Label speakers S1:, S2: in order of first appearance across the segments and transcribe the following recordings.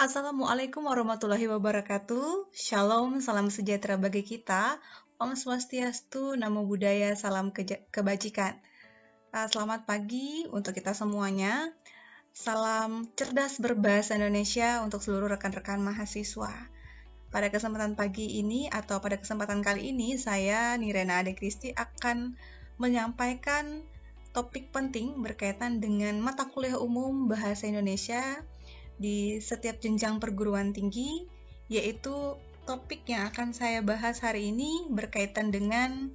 S1: Assalamualaikum warahmatullahi wabarakatuh. Shalom, salam sejahtera bagi kita. Om Swastiastu, Namo Buddhaya, salam kebajikan. Selamat pagi untuk kita semuanya. Salam cerdas berbahasa Indonesia untuk seluruh rekan-rekan mahasiswa. Pada kesempatan pagi ini atau pada kesempatan kali ini, saya Nirena Ade Kristi akan menyampaikan topik penting berkaitan dengan mata kuliah umum bahasa Indonesia di setiap jenjang perguruan tinggi, yaitu topik yang akan saya bahas hari ini berkaitan dengan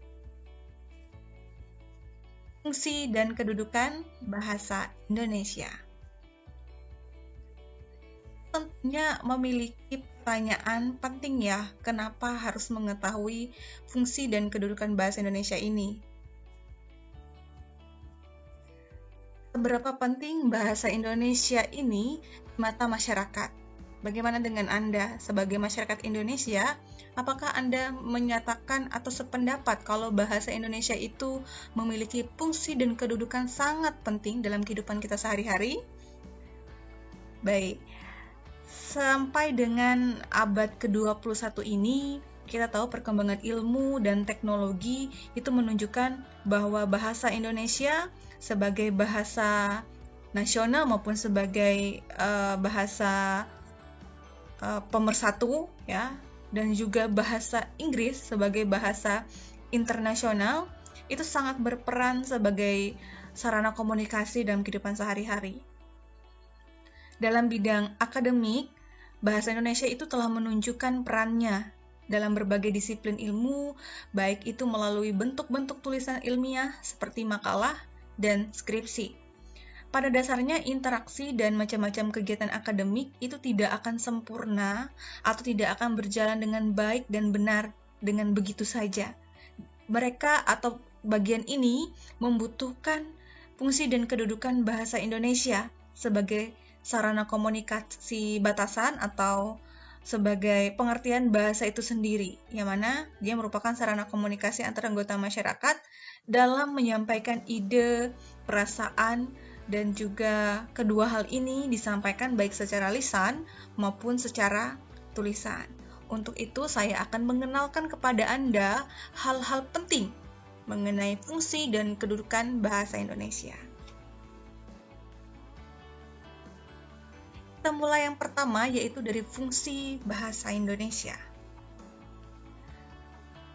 S1: fungsi dan kedudukan bahasa Indonesia. Tentunya memiliki pertanyaan penting ya, kenapa harus mengetahui fungsi dan kedudukan bahasa Indonesia ini? Seberapa penting bahasa Indonesia ini di mata masyarakat? Bagaimana dengan Anda sebagai masyarakat Indonesia? Apakah Anda menyatakan atau sependapat kalau bahasa Indonesia itu memiliki fungsi dan kedudukan sangat penting dalam kehidupan kita sehari-hari? Baik, sampai dengan abad ke-21 ini, kita tahu perkembangan ilmu dan teknologi itu menunjukkan bahwa bahasa Indonesia sebagai bahasa nasional maupun sebagai bahasa pemersatu ya, dan juga bahasa Inggris sebagai bahasa internasional itu sangat berperan sebagai sarana komunikasi dalam kehidupan sehari-hari. Dalam bidang akademik, bahasa Indonesia itu telah menunjukkan perannya dalam berbagai disiplin ilmu, baik itu melalui bentuk-bentuk tulisan ilmiah seperti makalah dan skripsi. Pada dasarnya, interaksi dan macam-macam kegiatan akademik itu tidak akan sempurna atau tidak akan berjalan dengan baik dan benar dengan begitu saja. Mereka atau bagian ini membutuhkan fungsi dan kedudukan bahasa Indonesia sebagai sarana komunikasi batasan atau sebagai pengertian bahasa itu sendiri, yang mana dia merupakan sarana komunikasi antar anggota masyarakat dalam menyampaikan ide, perasaan, dan juga kedua hal ini disampaikan baik secara lisan maupun secara tulisan. Untuk itu, saya akan mengenalkan kepada Anda hal-hal penting mengenai fungsi dan kedudukan bahasa Indonesia. Kita mulai yang pertama, yaitu dari fungsi bahasa Indonesia.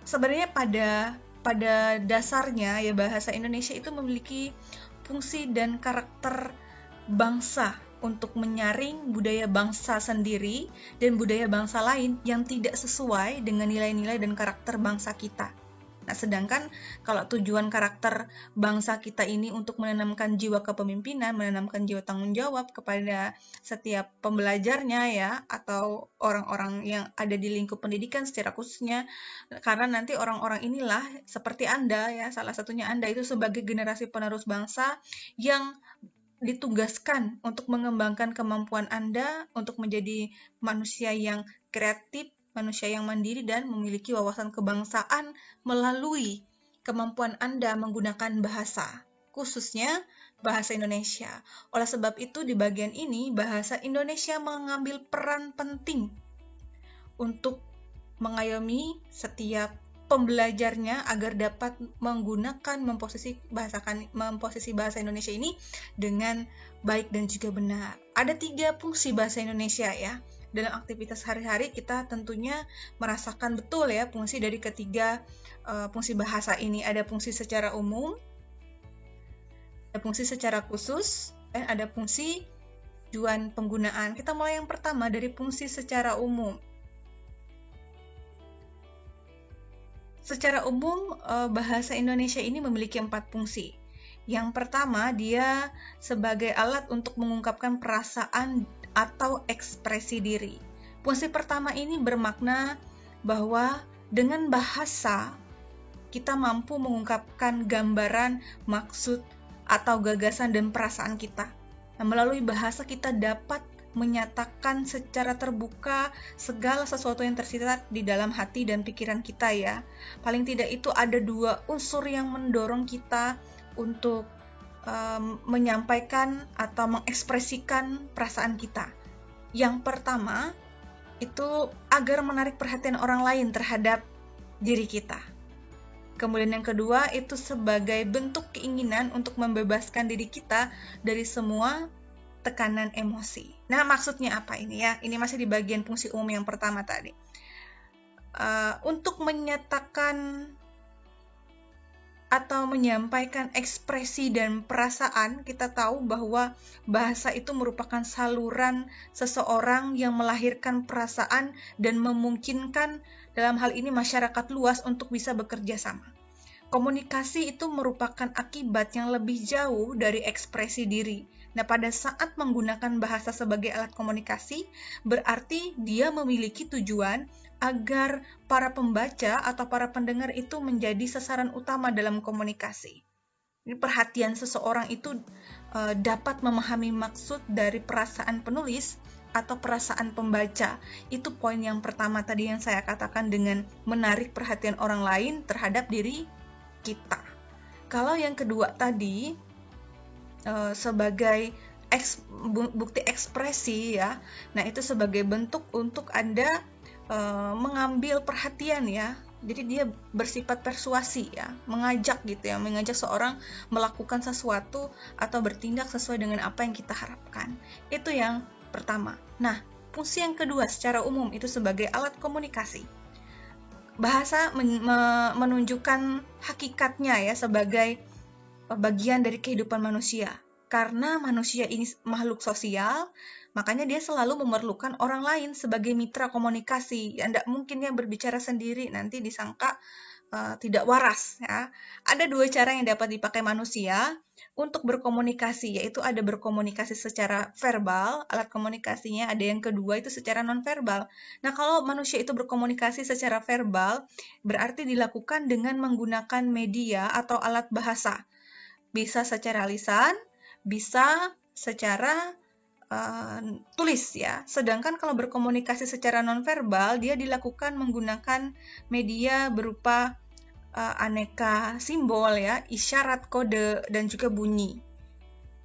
S1: Sebenarnya pada dasarnya ya, bahasa Indonesia itu memiliki fungsi dan karakter bangsa untuk menyaring budaya bangsa sendiri dan budaya bangsa lain yang tidak sesuai dengan nilai-nilai dan karakter bangsa kita. Nah, sedangkan kalau tujuan karakter bangsa kita ini untuk menanamkan jiwa kepemimpinan, menanamkan jiwa tanggung jawab kepada setiap pembelajarnya ya, atau orang-orang yang ada di lingkup pendidikan secara khususnya, karena nanti orang-orang inilah seperti Anda ya, salah satunya Anda itu sebagai generasi penerus bangsa yang ditugaskan untuk mengembangkan kemampuan Anda untuk menjadi manusia yang kreatif, manusia yang mandiri dan memiliki wawasan kebangsaan melalui kemampuan Anda menggunakan bahasa, khususnya bahasa Indonesia. Oleh sebab itu, di bagian ini bahasa Indonesia mengambil peran penting untuk mengayomi setiap pembelajarnya agar dapat menggunakan memposisi bahasa Indonesia ini dengan baik dan juga benar. Ada 3 fungsi bahasa Indonesia ya. Dalam aktivitas hari-hari kita tentunya merasakan betul ya fungsi dari ketiga fungsi bahasa ini. Ada fungsi secara umum, ada fungsi secara khusus, dan ada fungsi tujuan penggunaan. Kita mulai yang pertama dari fungsi secara umum. Secara umum, bahasa Indonesia ini memiliki 4 fungsi. Yang pertama, dia sebagai alat untuk mengungkapkan perasaan atau ekspresi diri. Fungsi pertama ini bermakna bahwa dengan bahasa, kita mampu mengungkapkan gambaran, maksud, atau gagasan dan perasaan kita. Nah, melalui bahasa kita dapat menyatakan secara terbuka segala sesuatu yang tersirat di dalam hati dan pikiran kita ya. Paling tidak itu ada 2 unsur yang mendorong kita untuk menyampaikan atau mengekspresikan perasaan kita. Yang pertama itu agar menarik perhatian orang lain terhadap diri kita. Kemudian yang kedua itu sebagai bentuk keinginan untuk membebaskan diri kita dari semua tekanan emosi. Nah, maksudnya apa ini ya? Ini masih di bagian fungsi umum yang pertama tadi. Untuk menyatakan atau menyampaikan ekspresi dan perasaan, kita tahu bahwa bahasa itu merupakan saluran seseorang yang melahirkan perasaan dan memungkinkan dalam hal ini masyarakat luas untuk bisa bekerja sama. Komunikasi itu merupakan akibat yang lebih jauh dari ekspresi diri. Nah, pada saat menggunakan bahasa sebagai alat komunikasi, berarti dia memiliki tujuan agar para pembaca atau para pendengar itu menjadi sasaran utama dalam komunikasi. Ini perhatian seseorang itu dapat memahami maksud dari perasaan penulis atau perasaan pembaca. Itu poin yang pertama tadi yang saya katakan dengan menarik perhatian orang lain terhadap diri kita. Kalau yang kedua tadi sebagai bukti ekspresi ya, nah itu sebagai bentuk untuk Anda mengambil perhatian ya. Jadi dia bersifat persuasi ya, mengajak gitu ya, mengajak seorang melakukan sesuatu atau bertindak sesuai dengan apa yang kita harapkan. Itu yang pertama. Nah, fungsi yang kedua secara umum itu sebagai alat komunikasi. Bahasa menunjukkan hakikatnya ya sebagai bagian dari kehidupan manusia. Karena manusia ini makhluk sosial, makanya dia selalu memerlukan orang lain sebagai mitra komunikasi. Ya, tidak mungkin dia berbicara sendiri, nanti disangka tidak waras. Ya. Ada dua cara yang dapat dipakai manusia untuk berkomunikasi, yaitu ada berkomunikasi secara verbal, alat komunikasinya, ada yang kedua itu secara non-verbal. Nah, kalau manusia itu berkomunikasi secara verbal, berarti dilakukan dengan menggunakan media atau alat bahasa. Bisa secara lisan, bisa secara tulis ya. Sedangkan kalau berkomunikasi secara nonverbal, dia dilakukan menggunakan media berupa aneka simbol ya, isyarat, kode, dan juga bunyi.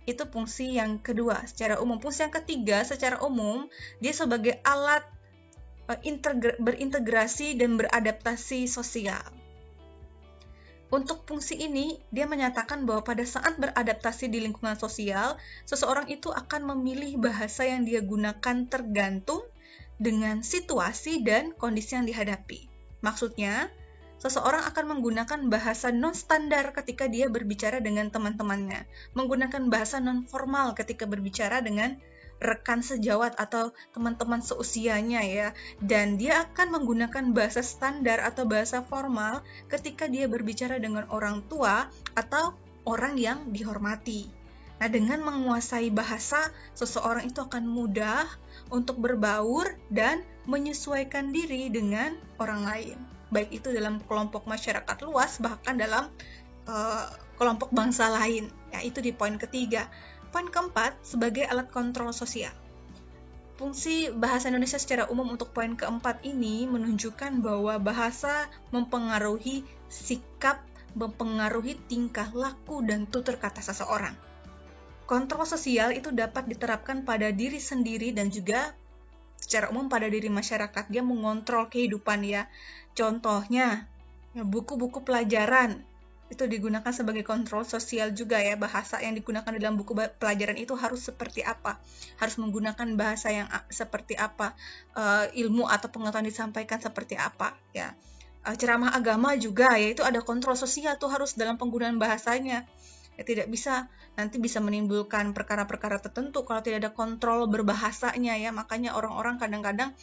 S1: Itu fungsi yang kedua secara umum. Fungsi yang ketiga secara umum, dia sebagai alat berintegrasi dan beradaptasi sosial. Untuk fungsi ini, dia menyatakan bahwa pada saat beradaptasi di lingkungan sosial, seseorang itu akan memilih bahasa yang dia gunakan tergantung dengan situasi dan kondisi yang dihadapi. Maksudnya, seseorang akan menggunakan bahasa non-standar ketika dia berbicara dengan teman-temannya, menggunakan bahasa non-formal ketika berbicara dengan rekan sejawat atau teman-teman seusianya ya, dan dia akan menggunakan bahasa standar atau bahasa formal ketika dia berbicara dengan orang tua atau orang yang dihormati. Nah, dengan menguasai bahasa, seseorang itu akan mudah untuk berbaur dan menyesuaikan diri dengan orang lain, baik itu dalam kelompok masyarakat luas, bahkan dalam kelompok bangsa lain. Ya, itu di poin ketiga. Poin keempat, sebagai alat kontrol sosial. Fungsi bahasa Indonesia secara umum untuk poin keempat ini menunjukkan bahwa bahasa mempengaruhi sikap, mempengaruhi tingkah laku dan tutur kata seseorang. Kontrol sosial itu dapat diterapkan pada diri sendiri dan juga secara umum pada diri masyarakat. Dia mengontrol kehidupan ya. Contohnya, buku-buku pelajaran itu digunakan sebagai kontrol sosial juga ya. Bahasa yang digunakan dalam buku pelajaran itu harus seperti apa, harus menggunakan bahasa yang seperti apa, ilmu atau pengetahuan disampaikan seperti apa ya. Ceramah agama juga ya, itu ada kontrol sosial tuh, harus dalam penggunaan bahasanya ya, tidak bisa nanti bisa menimbulkan perkara-perkara tertentu kalau tidak ada kontrol berbahasanya ya. Makanya orang-orang kadang-kadang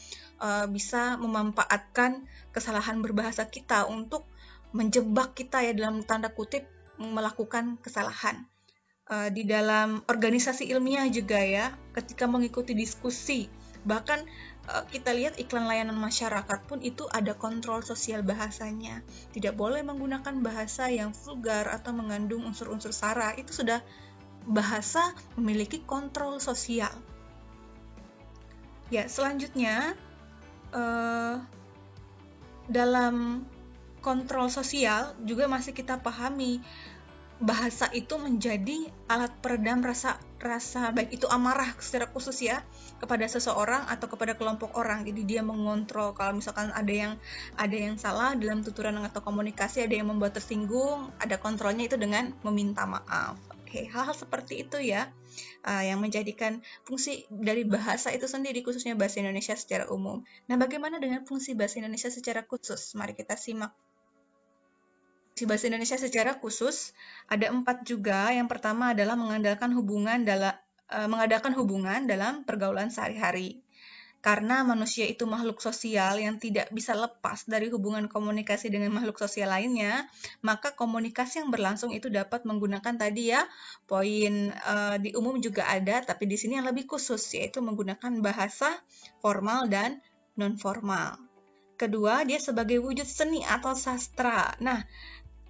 S1: bisa memanfaatkan kesalahan berbahasa kita untuk menjebak kita ya, dalam tanda kutip melakukan kesalahan. Di dalam organisasi ilmiah juga ya, ketika mengikuti diskusi, bahkan kita lihat iklan layanan masyarakat pun itu ada kontrol sosial bahasanya. Tidak boleh menggunakan bahasa yang vulgar atau mengandung unsur-unsur sara. Itu sudah bahasa memiliki kontrol sosial. Ya, selanjutnya dalam kontrol sosial juga masih kita pahami bahasa itu menjadi alat peredam rasa baik itu amarah secara khusus ya kepada seseorang atau kepada kelompok orang. Jadi dia mengontrol kalau misalkan ada yang salah dalam tuturan atau komunikasi, ada yang membuat tersinggung, ada kontrolnya itu dengan meminta maaf. Oke, hal-hal seperti itu ya yang menjadikan fungsi dari bahasa itu sendiri, khususnya bahasa Indonesia secara umum. Nah, bagaimana dengan fungsi bahasa Indonesia secara khusus? Mari kita simak. Bahasa Indonesia secara khusus ada 4 juga. Yang pertama adalah mengadakan hubungan dalam pergaulan sehari-hari. Karena manusia itu makhluk sosial yang tidak bisa lepas dari hubungan komunikasi dengan makhluk sosial lainnya, maka komunikasi yang berlangsung itu dapat menggunakan tadi ya, poin di umum juga ada, tapi di sini yang lebih khusus, yaitu menggunakan bahasa formal dan non-formal. Kedua, dia sebagai wujud seni atau sastra. Nah,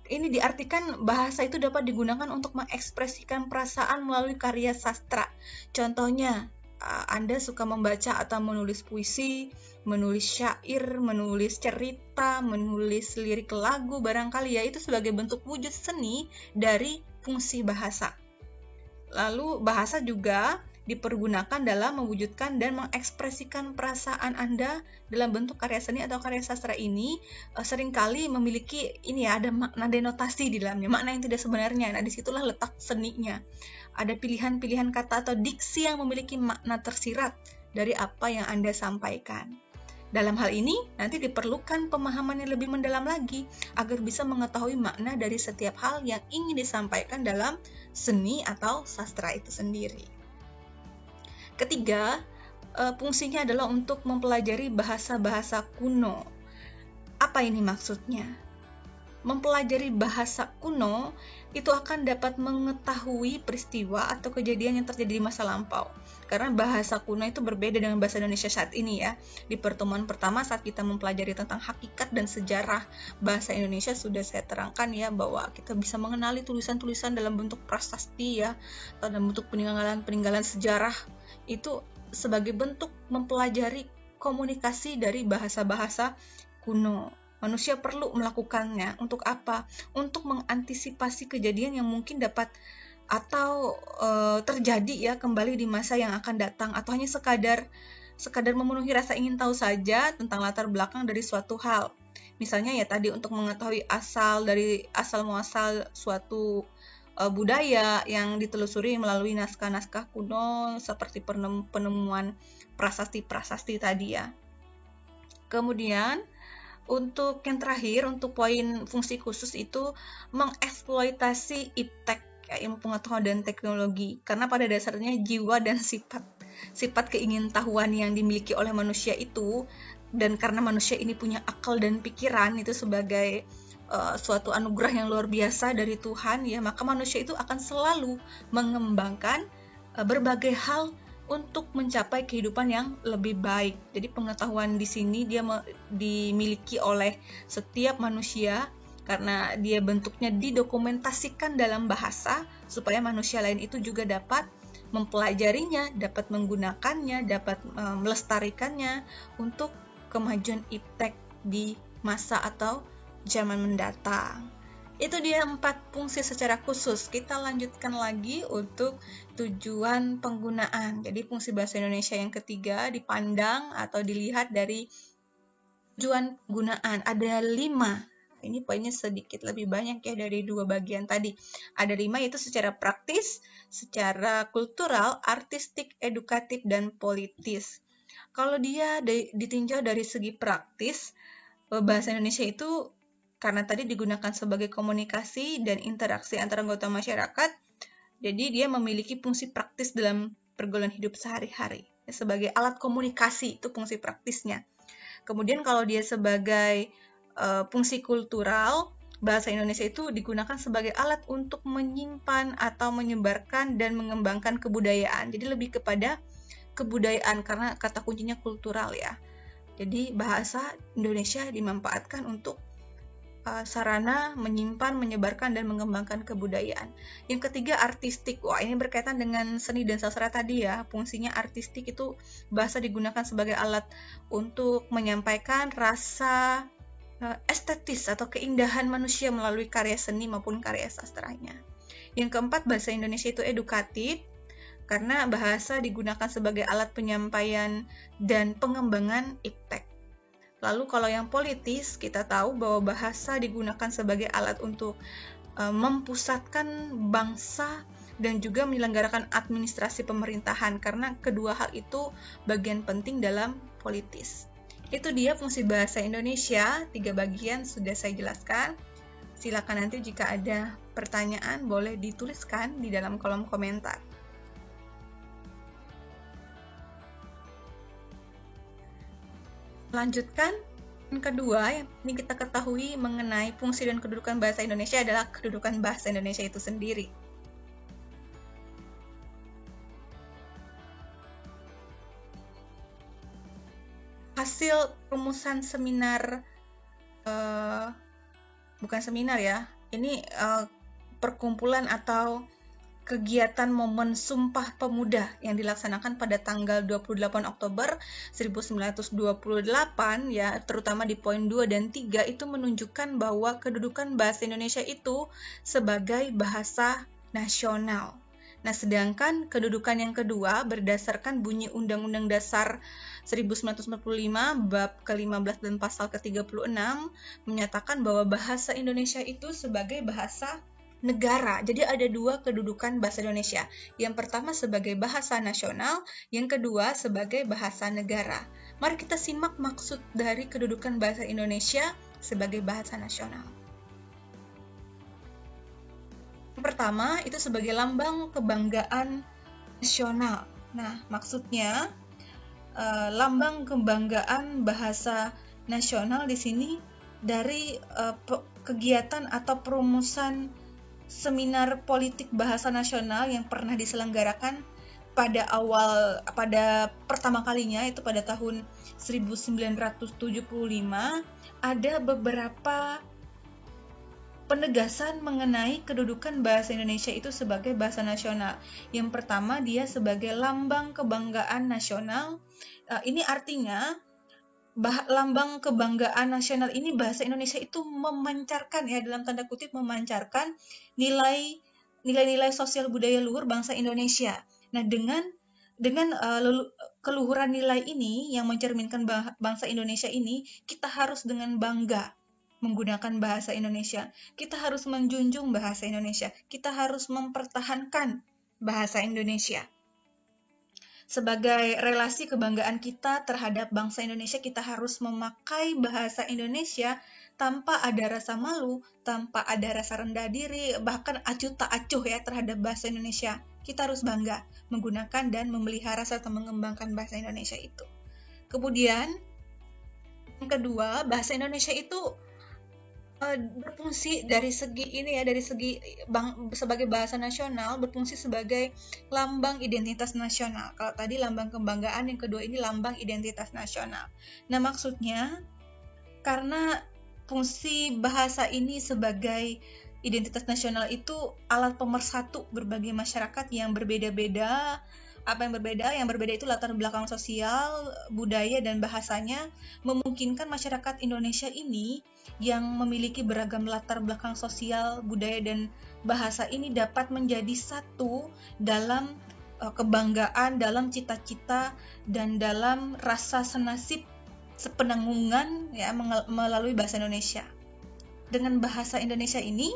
S1: ini diartikan bahasa itu dapat digunakan untuk mengekspresikan perasaan melalui karya sastra. Contohnya, Anda suka membaca atau menulis puisi, menulis syair, menulis cerita, menulis lirik lagu, barangkali ya itu sebagai bentuk wujud seni dari fungsi bahasa. Lalu bahasa juga dipergunakan dalam mewujudkan dan mengekspresikan perasaan Anda dalam bentuk karya seni atau karya sastra ini seringkali memiliki ada makna denotasi di dalamnya, makna yang tidak sebenarnya. Nah, disitulah letak seninya. Ada pilihan-pilihan kata atau diksi yang memiliki makna tersirat dari apa yang Anda sampaikan. Dalam hal ini, nanti diperlukan pemahaman yang lebih mendalam lagi agar bisa mengetahui makna dari setiap hal yang ingin disampaikan dalam seni atau sastra itu sendiri. Ketiga, fungsinya adalah untuk mempelajari bahasa-bahasa kuno. Apa ini maksudnya? Mempelajari bahasa kuno itu akan dapat mengetahui peristiwa atau kejadian yang terjadi di masa lampau. Karena bahasa kuno itu berbeda dengan bahasa Indonesia saat ini ya. Di pertemuan pertama saat kita mempelajari tentang hakikat dan sejarah bahasa Indonesia sudah saya terangkan ya bahwa kita bisa mengenali tulisan-tulisan dalam bentuk prasasti ya, atau dalam bentuk peninggalan sejarah itu sebagai bentuk mempelajari komunikasi dari bahasa-bahasa kuno. Manusia perlu melakukannya untuk apa? Untuk mengantisipasi kejadian yang mungkin dapat atau terjadi ya kembali di masa yang akan datang, atau hanya sekadar memenuhi rasa ingin tahu saja tentang latar belakang dari suatu hal. Misalnya ya tadi untuk mengetahui asal muasal suatu budaya yang ditelusuri melalui naskah-naskah kuno seperti penemuan prasasti-prasasti tadi ya. Kemudian untuk yang terakhir, untuk poin fungsi khusus itu mengeksploitasi iptek, ilmu pengetahuan dan teknologi, karena pada dasarnya jiwa dan sifat keingintahuan yang dimiliki oleh manusia itu, dan karena manusia ini punya akal dan pikiran itu sebagai suatu anugerah yang luar biasa dari Tuhan ya, maka manusia itu akan selalu mengembangkan berbagai hal untuk mencapai kehidupan yang lebih baik. Jadi pengetahuan di sini dia dimiliki oleh setiap manusia karena dia bentuknya didokumentasikan dalam bahasa supaya manusia lain itu juga dapat mempelajarinya, dapat menggunakannya, dapat melestarikannya untuk kemajuan iptek di masa atau zaman mendatang. Itu dia 4 fungsi secara khusus. Kita lanjutkan lagi untuk tujuan penggunaan. Jadi fungsi bahasa Indonesia yang ketiga dipandang atau dilihat dari tujuan penggunaan. Ada 5. Ini poinnya sedikit lebih banyak ya dari 2 bagian tadi. Ada 5 yaitu secara praktis, secara kultural, artistik, edukatif, dan politis. Kalau dia ditinjau dari segi praktis, bahasa Indonesia itu karena tadi digunakan sebagai komunikasi dan interaksi antara anggota masyarakat, jadi dia memiliki fungsi praktis dalam pergaulan hidup sehari-hari. Sebagai alat komunikasi, itu fungsi praktisnya. Kemudian kalau dia sebagai fungsi kultural, bahasa Indonesia itu digunakan sebagai alat untuk menyimpan atau menyebarkan dan mengembangkan kebudayaan. Jadi lebih kepada kebudayaan karena kata kuncinya kultural ya. Jadi bahasa Indonesia dimanfaatkan untuk sarana menyimpan, menyebarkan, dan mengembangkan kebudayaan. Yang ketiga, artistik. Wah, ini berkaitan dengan seni dan sastra tadi ya. Fungsinya artistik itu bahasa digunakan sebagai alat untuk menyampaikan rasa estetis atau keindahan manusia melalui karya seni maupun karya sastranya. Yang keempat, bahasa Indonesia itu edukatif, karena bahasa digunakan sebagai alat penyampaian dan pengembangan iptek. Lalu kalau yang politis, kita tahu bahwa bahasa digunakan sebagai alat untuk mempusatkan bangsa dan juga menyelenggarakan administrasi pemerintahan, karena kedua hal itu bagian penting dalam politis. Itu dia fungsi bahasa Indonesia, 3 bagian sudah saya jelaskan. Silakan nanti jika ada pertanyaan boleh dituliskan di dalam kolom komentar. Lanjutkan. Yang kedua, yang ini kita ketahui mengenai fungsi dan kedudukan bahasa Indonesia adalah kedudukan bahasa Indonesia itu sendiri. Hasil rumusan seminar, bukan seminar ya, ini perkumpulan atau kegiatan momen Sumpah Pemuda yang dilaksanakan pada tanggal 28 Oktober 1928 ya, terutama di poin 2 dan 3 itu menunjukkan bahwa kedudukan bahasa Indonesia itu sebagai bahasa nasional. Nah, sedangkan kedudukan yang kedua berdasarkan bunyi Undang-Undang Dasar 1945 bab ke-15 dan pasal ke-36 menyatakan bahwa bahasa Indonesia itu sebagai bahasa negara. Jadi ada 2 kedudukan bahasa Indonesia. Yang pertama sebagai bahasa nasional, yang kedua sebagai bahasa negara. Mari kita simak maksud dari kedudukan bahasa Indonesia sebagai bahasa nasional. Yang pertama itu sebagai lambang kebanggaan nasional. Nah, maksudnya lambang kebanggaan bahasa nasional di sini dari kegiatan atau perumusan seminar politik bahasa nasional yang pernah diselenggarakan pada pertama kalinya itu pada tahun 1975, ada beberapa penegasan mengenai kedudukan bahasa Indonesia itu sebagai bahasa nasional. Yang pertama, dia sebagai lambang kebanggaan nasional. Ini artinya lambang kebanggaan nasional ini bahasa Indonesia itu memancarkan, ya dalam tanda kutip memancarkan nilai-nilai sosial budaya luhur bangsa Indonesia. Nah, dengan keluhuran nilai ini yang mencerminkan bangsa Indonesia ini, kita harus dengan bangga menggunakan bahasa Indonesia. Kita harus menjunjung bahasa Indonesia. Kita harus mempertahankan bahasa Indonesia. Sebagai relasi kebanggaan kita terhadap bangsa Indonesia, kita harus memakai bahasa Indonesia tanpa ada rasa malu, tanpa ada rasa rendah diri, bahkan acuh tak acuh ya terhadap bahasa Indonesia. Kita harus bangga menggunakan dan memelihara serta mengembangkan bahasa Indonesia itu. Kemudian, yang kedua, bahasa Indonesia itu berfungsi dari segi sebagai bahasa nasional, berfungsi sebagai lambang identitas nasional. Kalau tadi lambang kebanggaan, yang kedua ini lambang identitas nasional. Nah, maksudnya karena fungsi bahasa ini sebagai identitas nasional itu alat pemersatu berbagai masyarakat yang berbeda-beda. Apa yang berbeda? Yang berbeda itu latar belakang sosial, budaya, dan bahasanya memungkinkan masyarakat Indonesia ini yang memiliki beragam latar belakang sosial, budaya, dan bahasa ini dapat menjadi satu dalam kebanggaan, dalam cita-cita, dan dalam rasa senasib sepenanggungan ya melalui bahasa Indonesia. Dengan bahasa Indonesia ini,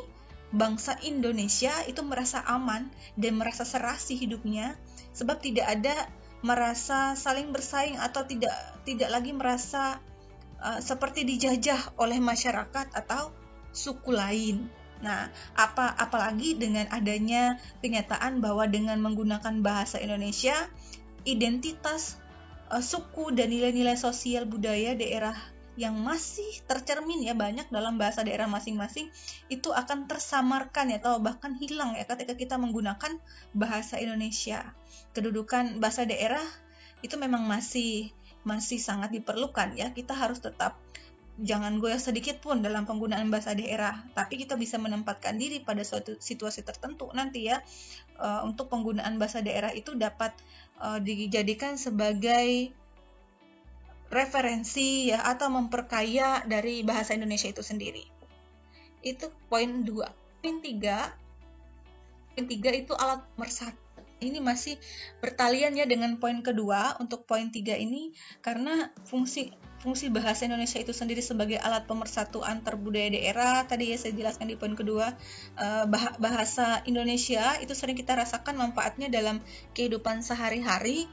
S1: bangsa Indonesia itu merasa aman dan merasa serasi hidupnya, sebab tidak ada merasa saling bersaing atau tidak lagi merasa seperti dijajah oleh masyarakat atau suku lain. Nah, apalagi dengan adanya kenyataan bahwa dengan menggunakan bahasa Indonesia, identitas suku dan nilai-nilai sosial budaya daerah yang masih tercermin ya banyak dalam bahasa daerah masing-masing itu akan tersamarkan ya atau bahkan hilang ya ketika kita menggunakan bahasa Indonesia. Kedudukan bahasa daerah itu memang masih sangat diperlukan ya. Kita harus tetap jangan goyah sedikit pun dalam penggunaan bahasa daerah, tapi kita bisa menempatkan diri pada suatu situasi tertentu nanti ya untuk penggunaan bahasa daerah itu dapat dijadikan sebagai referensi ya atau memperkaya dari bahasa Indonesia itu sendiri. Itu poin 2. Poin 3, Poin 3 itu alat pemersatu. Ini masih bertalian ya dengan poin kedua untuk poin 3 ini, karena fungsi bahasa Indonesia itu sendiri sebagai alat pemersatu antar budaya daerah. Tadi ya saya jelaskan di poin kedua, bahasa Indonesia itu sering kita rasakan manfaatnya dalam kehidupan sehari-hari,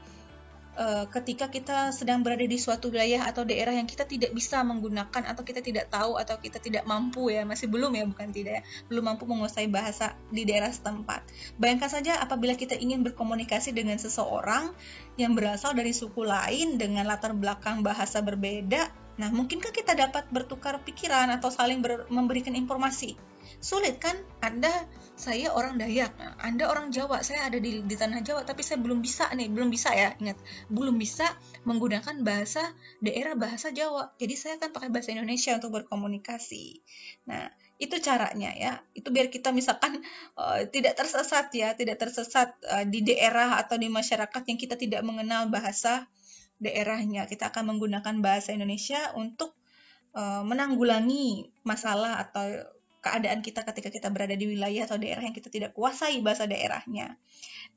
S1: ketika kita sedang berada di suatu wilayah atau daerah yang kita tidak bisa menggunakan, atau kita tidak tahu, atau kita tidak mampu ya, masih belum ya, bukan tidak ya, belum mampu menguasai bahasa di daerah setempat. Bayangkan saja apabila kita ingin berkomunikasi dengan seseorang yang berasal dari suku lain dengan latar belakang bahasa berbeda, nah mungkinkah kita dapat bertukar pikiran atau saling memberikan informasi? Sulit kan? Saya orang Dayak, Anda orang Jawa, saya ada di tanah Jawa, tapi saya belum bisa ya, ingat, belum bisa menggunakan bahasa daerah, bahasa Jawa. Jadi saya akan pakai bahasa Indonesia untuk berkomunikasi. Nah, itu caranya ya. Itu biar kita misalkan tidak tersesat di daerah atau di masyarakat yang kita tidak mengenal bahasa daerahnya. Kita akan menggunakan bahasa Indonesia untuk menanggulangi masalah atau keadaan kita ketika kita berada di wilayah atau daerah yang kita tidak kuasai bahasa daerahnya.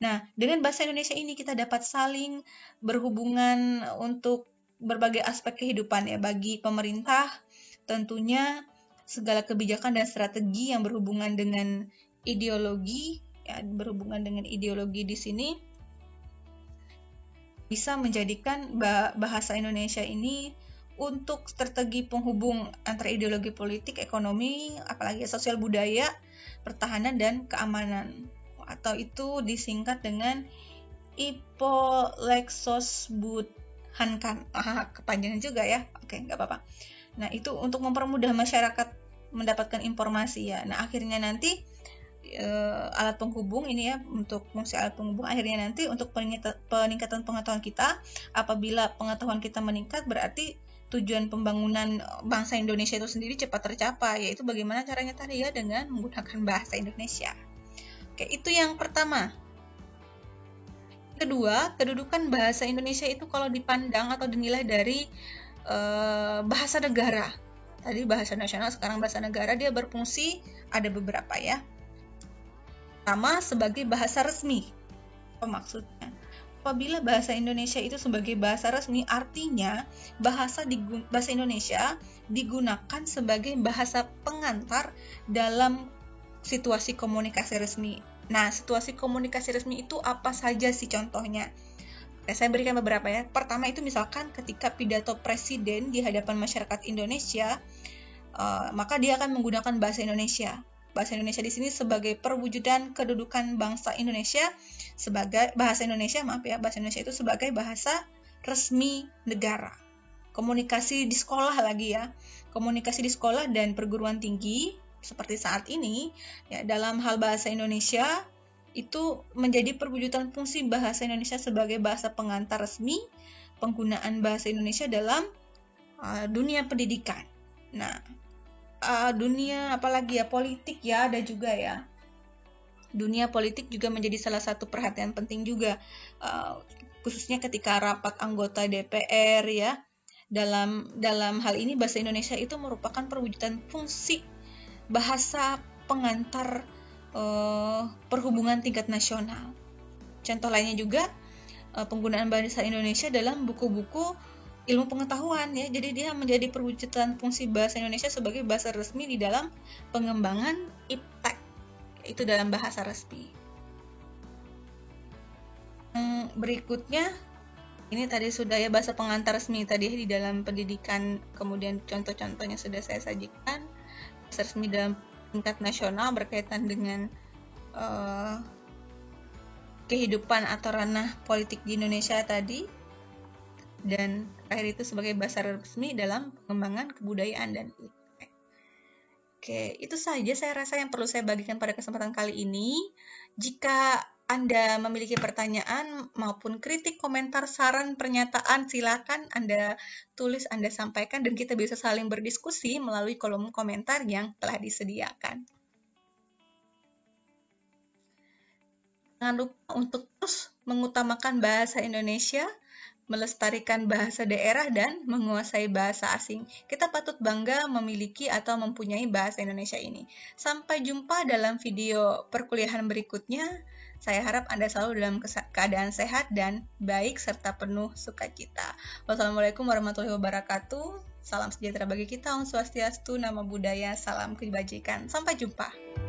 S1: Nah, dengan bahasa Indonesia ini kita dapat saling berhubungan untuk berbagai aspek kehidupan ya. Bagi pemerintah, tentunya segala kebijakan dan strategi yang berhubungan dengan ideologi, ya, berhubungan dengan ideologi di sini bisa menjadikan bahasa Indonesia ini untuk strategi penghubung antara ideologi politik, ekonomi, apalagi sosial budaya, pertahanan, dan keamanan. Atau itu disingkat dengan Ipolexosbudhankan. Kepanjangan juga ya. Oke, nggak apa-apa. Nah, itu untuk mempermudah masyarakat mendapatkan informasi ya. Nah, akhirnya nanti alat penghubung ini ya, untuk fungsi alat penghubung akhirnya nanti untuk peningkatan pengetahuan kita. Apabila pengetahuan kita meningkat, berarti tujuan pembangunan bangsa Indonesia itu sendiri cepat tercapai, yaitu bagaimana caranya tadi ya, dengan menggunakan bahasa Indonesia. Oke, itu yang pertama. Kedua, kedudukan bahasa Indonesia itu kalau dipandang atau dinilai dari bahasa negara. Tadi bahasa nasional, sekarang bahasa negara, dia berfungsi ada beberapa ya. Pertama, sebagai bahasa resmi. Apa maksudnya? Apabila bahasa Indonesia itu sebagai bahasa resmi, artinya bahasa Indonesia digunakan sebagai bahasa pengantar dalam situasi komunikasi resmi. Nah, situasi komunikasi resmi itu apa saja sih contohnya? Oke, saya berikan beberapa ya. Pertama itu misalkan ketika pidato presiden di hadapan masyarakat Indonesia, maka dia akan menggunakan bahasa Indonesia. Bahasa Indonesia di sini sebagai perwujudan kedudukan bangsa Indonesia sebagai bahasa Indonesia itu sebagai bahasa resmi negara. Komunikasi di sekolah lagi ya. Komunikasi di sekolah dan perguruan tinggi seperti saat ini ya, dalam hal bahasa Indonesia itu menjadi perwujudan fungsi bahasa Indonesia sebagai bahasa pengantar resmi, penggunaan bahasa Indonesia dalam dunia pendidikan. Nah, dunia apalagi ya, politik ya, ada juga ya. Dunia politik juga menjadi salah satu perhatian penting juga, khususnya ketika rapat anggota DPR ya. Dalam hal ini bahasa Indonesia itu merupakan perwujudan fungsi bahasa pengantar perhubungan tingkat nasional. Contoh lainnya juga penggunaan bahasa Indonesia dalam buku-buku ilmu pengetahuan ya. Jadi dia menjadi perwujudan fungsi bahasa Indonesia sebagai bahasa resmi di dalam pengembangan iptek, itu dalam bahasa resmi. Berikutnya ini tadi sudah ya, bahasa pengantar resmi tadi di dalam pendidikan, kemudian contoh-contohnya sudah saya sajikan. Bahasa resmi dalam tingkat nasional berkaitan dengan kehidupan atau ranah politik di Indonesia tadi, dan terakhir itu sebagai bahasa resmi dalam pengembangan kebudayaan dan iptek. Oke, itu saja saya rasa yang perlu saya bagikan pada kesempatan kali ini. Jika Anda memiliki pertanyaan maupun kritik, komentar, saran, pernyataan, silakan Anda tulis, Anda sampaikan, dan kita bisa saling berdiskusi melalui kolom komentar yang telah disediakan. Jangan lupa untuk terus mengutamakan bahasa Indonesia, melestarikan bahasa daerah dan menguasai bahasa asing. Kita patut bangga memiliki atau mempunyai bahasa Indonesia ini. Sampai jumpa dalam video perkuliahan berikutnya. Saya harap Anda selalu dalam keadaan sehat dan baik serta penuh sukacita. Wassalamualaikum warahmatullahi wabarakatuh. Salam sejahtera bagi kita, Om Swastiastu, Namo Buddhaya, salam kebajikan. Sampai jumpa.